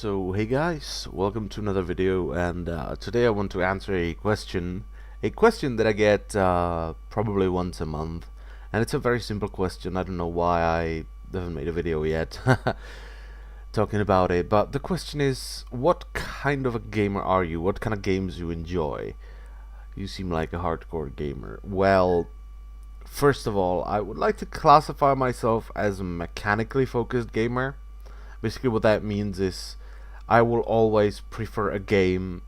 So hey guys, welcome to another video, and today I want to answer a question that I get probably once a month, and it's a very simple question. I don't know why I haven't made a video yet talking about it, but the question is, what kind of a gamer are you? What kind of games you enjoy? You seem like a hardcore gamer. Well, first of all, I would like to classify myself as a mechanically focused gamer. Basically, what that means is I will always prefer a game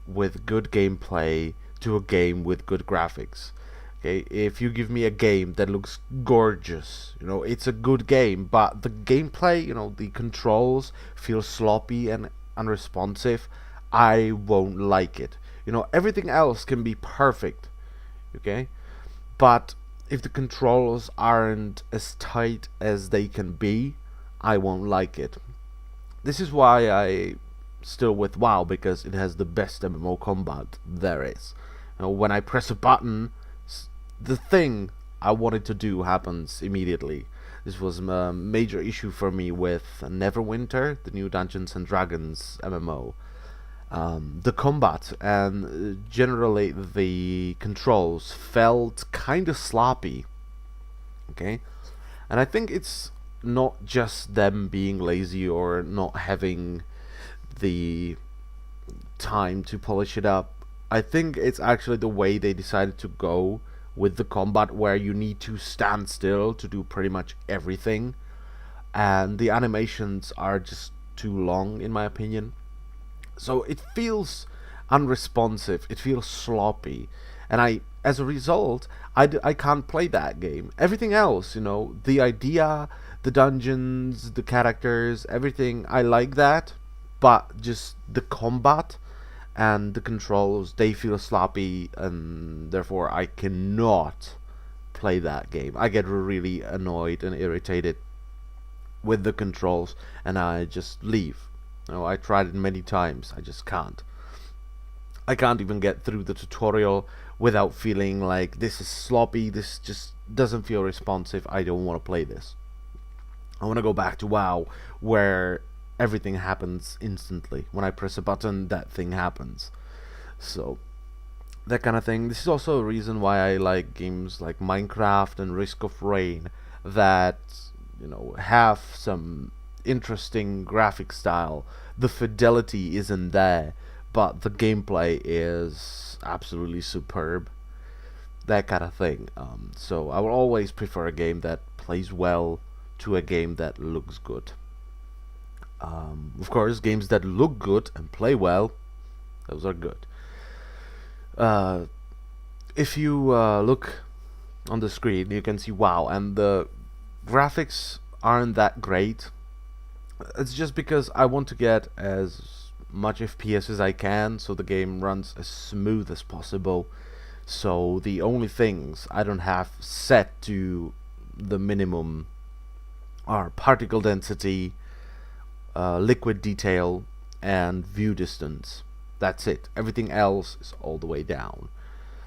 with good gameplay to a game with good graphics. Okay, if you give me a game that looks gorgeous, it's a good game, but the gameplay, the controls feel sloppy and unresponsive, I won't like it. Everything else can be perfect, okay? But if the controls aren't as tight as they can be, I won't like it. This is why I still with WoW, because it has the best MMO combat there is. When I press a button, the thing I wanted to do happens immediately. This was a major issue for me with Neverwinter, the new Dungeons and Dragons MMO. The combat and generally the controls felt kind of sloppy. Okay, and I think it's not just them being lazy or not having the time to polish it up. I think it's actually the way they decided to go with the combat, where you need to stand still to do pretty much everything, and the animations are just too long in my opinion. So it feels unresponsive, it feels sloppy, and as a result, I can't play that game. Everything else, the idea, the dungeons, the characters, everything, I like that, but just the combat and the controls, they feel sloppy, and therefore I cannot play that game. I get really annoyed and irritated with the controls, and I just leave. I tried it many times, I just can't. I can't even get through the tutorial without feeling like this is sloppy, this just doesn't feel responsive, I don't want to play this. I want to go back to WoW, where everything happens instantly. When I press a button, that thing happens. So, that kind of thing. This is also a reason why I like games like Minecraft and Risk of Rain that, have some interesting graphic style. The fidelity isn't there, but the gameplay is absolutely superb. That kind of thing. So I will always prefer a game that plays well to a game that looks good. Of course, games that look good and play well, those are good. Uh, if you look on the screen, you can see WoW, and the graphics aren't that great. It's just because I want to get as much FPS as I can, so the game runs as smooth as possible. So the only things I don't have set to the minimum are particle density, liquid detail, and view distance. That's it. Everything else is all the way down.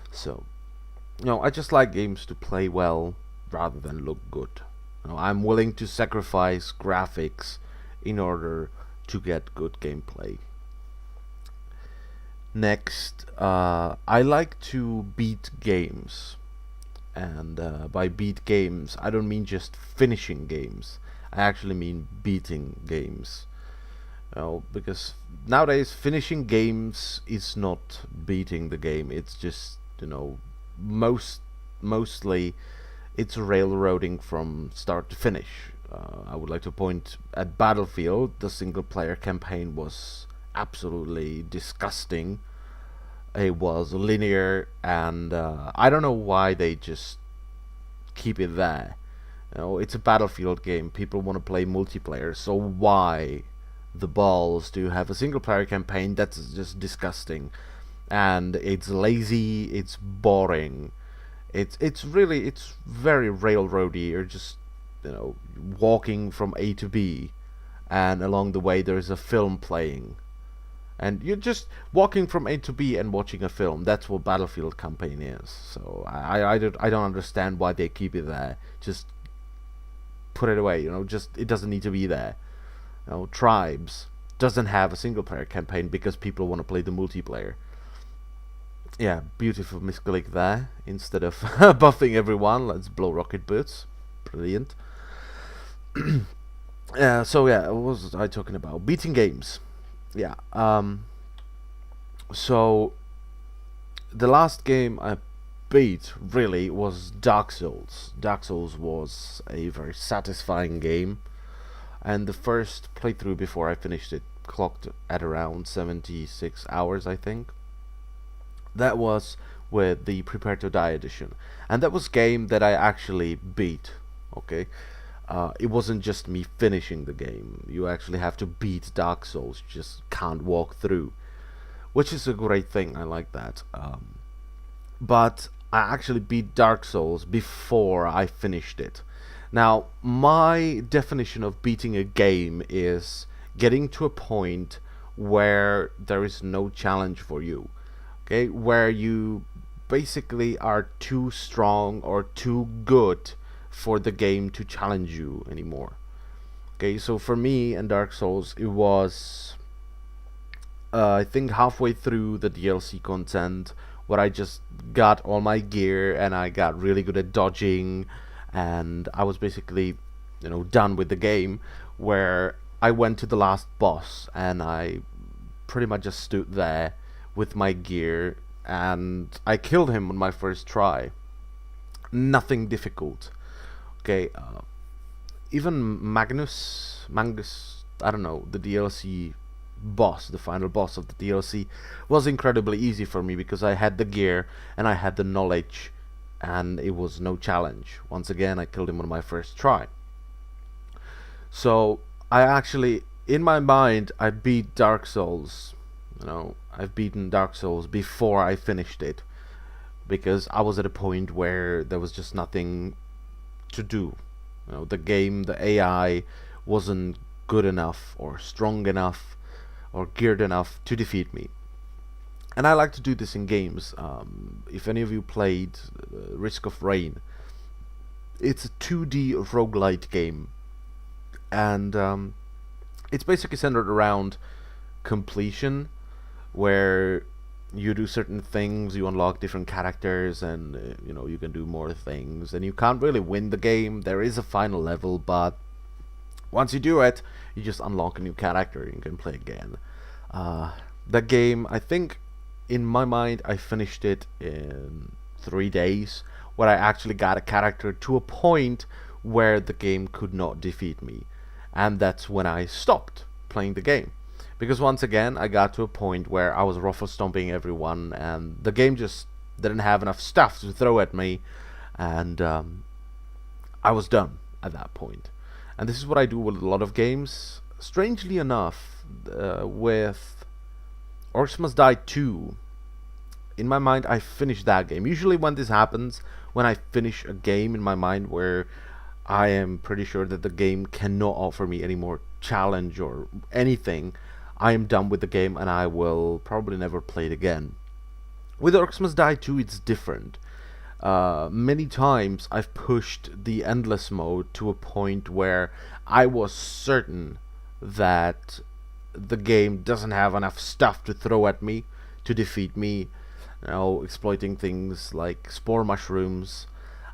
So, I just like games to play well rather than look good. I'm willing to sacrifice graphics in order to get good gameplay. Next, I like to beat games. And by beat games, I don't mean just finishing games. I actually mean beating games. Because nowadays finishing games is not beating the game. It's just, mostly it's railroading from start to finish. I would like to point at Battlefield. The single player campaign was absolutely disgusting. It was linear, and I don't know why they just keep it there. It's a Battlefield game. People want to play multiplayer, so why the balls to have a single player campaign? That's just disgusting, and it's lazy. It's boring. It's very railroady. You're just walking from A to B, and along the way there's a film playing, and you're just walking from A to B and watching a film. That's what Battlefield campaign is. So I don't understand why they keep it there. Just put it away. Just, it doesn't need to be there. Tribes. doesn't have a single player campaign because people want to play the multiplayer. Yeah, beautiful misclick there. Instead of buffing everyone, let's blow rocket boots. Brilliant. So yeah, what was I talking about? Beating games. Yeah. So the last game I beat really was Dark Souls. Dark Souls was a very satisfying game, and the first playthrough before I finished it clocked at around 76 hours, I think. That was with the Prepare to Die edition, and that was a game that I actually beat. Okay, it wasn't just me finishing the game. You actually have to beat Dark Souls. You just can't walk through, which is a great thing. I like that. But I actually beat Dark Souls before I finished it. Now, my definition of beating a game is getting to a point where there is no challenge for you. Okay, where you basically are too strong or too good for the game to challenge you anymore. Okay, so for me and Dark Souls, it was I think halfway through the DLC content where I just got all my gear and I got really good at dodging, and I was basically, done with the game, where I went to the last boss and I pretty much just stood there with my gear and I killed him on my first try. Nothing difficult. Okay, even Mangus, I don't know, the DLC boss, the final boss of the DLC, was incredibly easy for me because I had the gear and I had the knowledge, and it was no challenge. Once again, I killed him on my first try. So I actually, in my mind, I beat Dark Souls. I've beaten Dark Souls before I finished it, because I was at a point where there was just nothing to do. The game, the AI wasn't good enough or strong enough or geared enough to defeat me. And I like to do this in games. If any of you played Risk of Rain, it's a 2D roguelite game, and it's basically centered around completion, where you do certain things, you unlock different characters, and you can do more things, and you can't really win the game. There is a final level, but once you do it, you just unlock a new character and you can play again. That game, I think, in my mind, I finished it in 3 days, where I actually got a character to a point where the game could not defeat me, and that's when I stopped playing the game. Because once again, I got to a point where I was ruffle stomping everyone, and the game just didn't have enough stuff to throw at me, and I was done at that point. And this is what I do with a lot of games. Strangely enough, with Orcs Must Die 2, in my mind, I finished that game. Usually when this happens, when I finish a game in my mind where I am pretty sure that the game cannot offer me any more challenge or anything, I am done with the game and I will probably never play it again. With Orcs Must Die 2, it's different. Many times I've pushed the endless mode to a point where I was certain that the game doesn't have enough stuff to throw at me to defeat me, exploiting things like spore mushrooms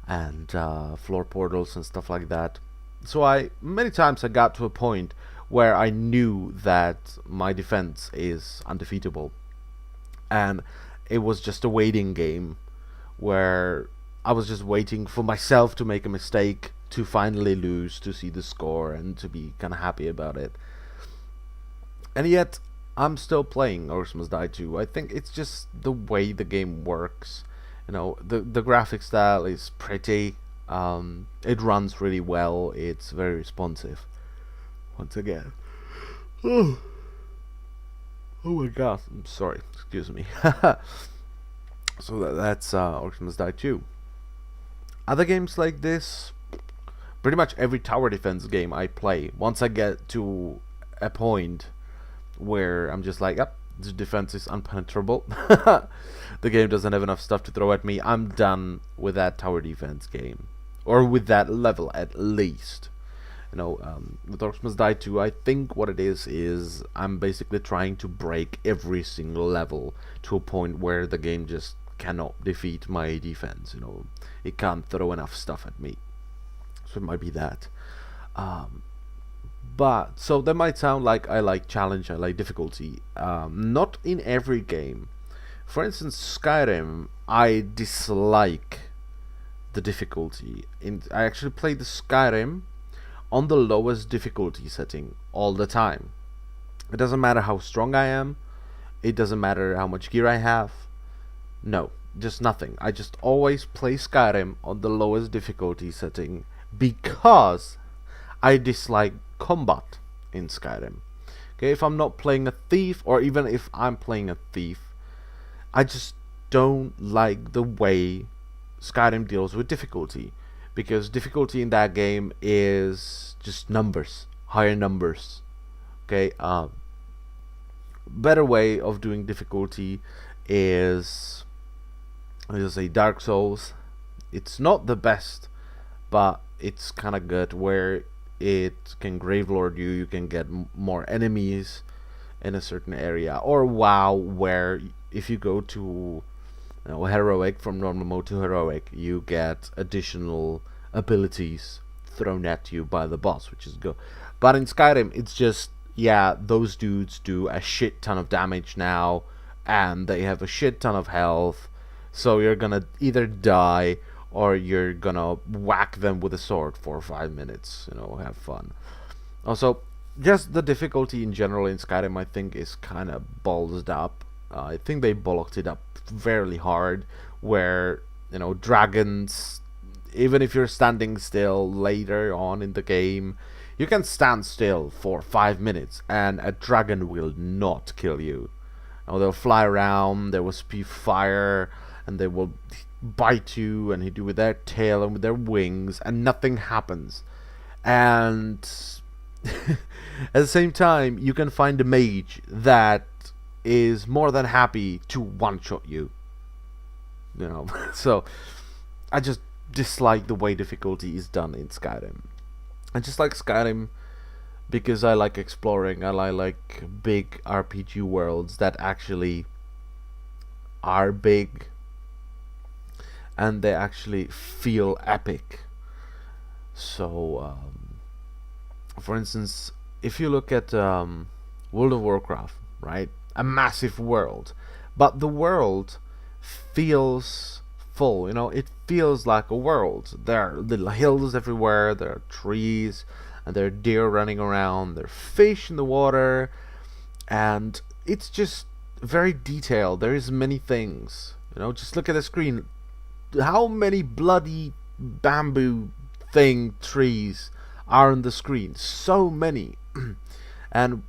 and floor portals and stuff like that. So many times I got to a point where I knew that my defense is undefeatable, and it was just a waiting game where I was just waiting for myself to make a mistake, to finally lose, to see the score, and to be kind of happy about it. And yet, I'm still playing Orcs Must Die 2. I think it's just the way the game works. The graphic style is pretty. It runs really well. It's very responsive. Once again. Oh my god, I'm sorry. Excuse me. So that's Orcs Must Die 2. Other games like this, pretty much every tower defense game I play, once I get to a point where I'm just like, yep, the defense is unpenetrable, the game doesn't have enough stuff to throw at me, I'm done with that tower defense game. Or with that level, at least. with Orcs Must Die 2, I think what it is I'm basically trying to break every single level to a point where the game just cannot defeat my defense. It can't throw enough stuff at me. So it might be that. But so that might sound like I like challenge, I like difficulty. Not in every game. For instance, Skyrim, I dislike the difficulty. I actually play the Skyrim on the lowest difficulty setting all the time. It doesn't matter how strong I am. It doesn't matter how much gear I have. No, just nothing. I just always play Skyrim on the lowest difficulty setting because I dislike combat in Skyrim. Okay, if I'm not playing a thief, or even if I'm playing a thief, I just don't like the way Skyrim deals with difficulty, because difficulty in that game is just numbers, higher numbers. Okay, better way of doing difficulty is, let's say, Dark Souls. It's not the best, but it's kind of good, where it can Gravelord you. You can get more enemies in a certain area. Or WoW, where if you go to heroic, from normal mode to heroic, you get additional abilities thrown at you by the boss, which is good. But in Skyrim, it's just, yeah, those dudes do a shit ton of damage now, and they have a shit ton of health, so you're gonna either die or you're gonna whack them with a sword for 5 minutes. Have fun. Also, just the difficulty in general in Skyrim, I think, is kind of ballsed up. I think they bollocked it up fairly hard, where dragons, even if you're standing still later on in the game, you can stand still for 5 minutes and a dragon will not kill you. They'll fly around, they will spew fire, and they will bite you and hit you with their tail and with their wings, and nothing happens. And at the same time, you can find a mage that is more than happy to one-shot you. So I just dislike the way difficulty is done in Skyrim. I just like Skyrim because I like exploring, and I like big RPG worlds that actually are big and they actually feel epic. So for instance, if you look at World of Warcraft, right? A massive world, but the world feels full. It feels like a world. There are little hills everywhere, there are trees, and there are deer running around, there are fish in the water, and it's just very detailed. There is many things. Just look at the screen. How many bloody bamboo trees are on the screen? So many. And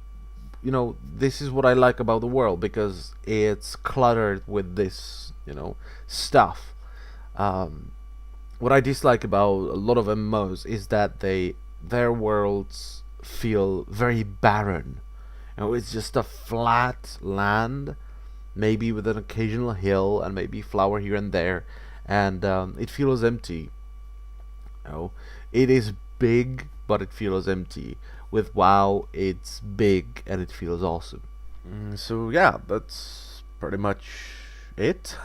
this is what I like about the world, because it's cluttered with this stuff. What I dislike about a lot of MMOs is that their worlds feel very barren. It's just a flat land, maybe with an occasional hill and maybe flower here and there, and it feels empty. It is big, but it feels empty. With WoW, it's big and it feels awesome. So yeah, that's pretty much it.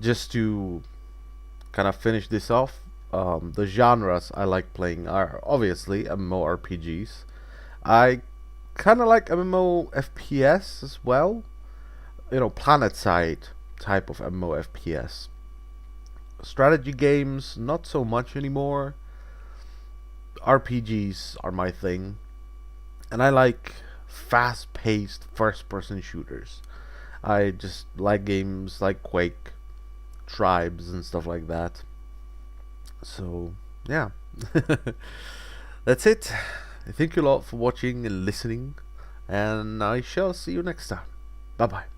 Just to kind of finish this off, the genres I like playing are obviously MMORPGs. I kind of like MMO FPS as well. Planet side type of MMO FPS. Strategy games, not so much anymore. RPGs are my thing, and I like fast-paced first-person shooters. I just like games like Quake, Tribes, and stuff like that. So yeah, that's it. Thank you a lot for watching and listening, and I shall see you next time. Bye bye.